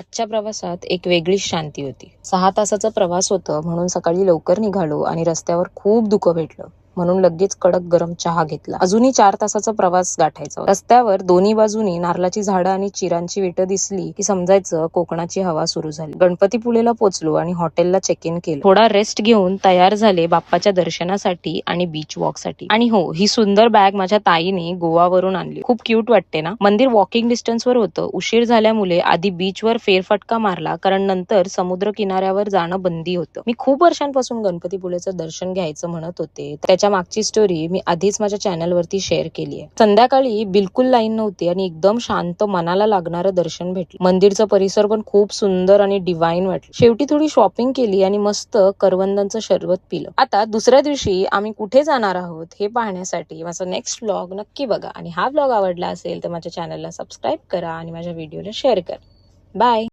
आजच्या प्रवासात एक वेगळीच शांती होती. 6 तासाचा प्रवास होतं म्हणून सकाळी लवकर निघालो आणि रस्त्यावर खूप धुकं भेटलं म्हणून लगेच कडक गरम चहा घेतला. अजूनही 4 तासाचा प्रवास गाठायचा होता. रस्त्यावर दोन्ही बाजूनी नारळाची झाडं आणि चिरांची विटं दिसली की समजायचं कोकणाची हवा सुरू झाली. गणपतीपुळेला पोहोचलो आणि हॉटेलला चेक इन केलं. थोडा रेस्ट घेऊन तयार झाले बाप्पाच्या दर्शनासाठी आणि बीच वॉक साठी. आणि हो, ही सुंदर बॅग माझ्या ताईने गोवावरून आणली. खूप क्यूट वाटते ना. मंदिर वॉकिंग डिस्टन्सवर होतं. उशीर झाल्यामुळे आधी बीचवर फेरफटका मारला कारण नंतर समुद्र किनाऱ्यावर जाणं बंदी होतं. मी खूप वर्षांपासून गणपतीपुळेचं दर्शन घ्यायचं म्हणत होते. त्याच्या मागची स्टोरी मी आधीच माझ्या चॅनलवरती शेअर केली आहे. संध्याकाळी बिलकुल लाईन नव्हती आणि एकदम शांत मनाला लागणारं दर्शन भेटलं. मंदिरचा परिसर पण खूप सुंदर आणि डिवाइन वाटलं. शेवटी थोडी शॉपिंग केली आणि मस्त करवंदांचं शरबत पिलं. आता दुसऱ्या दिवशी आम्ही कुठे जाणार आहोत हे पाहण्यासाठी माझा नेक्स्ट व्लॉग नक्की बघा आणि हा व्लॉग आवडला असेल तर माझ्या चॅनलला सबस्क्राईब करा आणि माझ्या व्हिडिओला शेअर करा. बाय.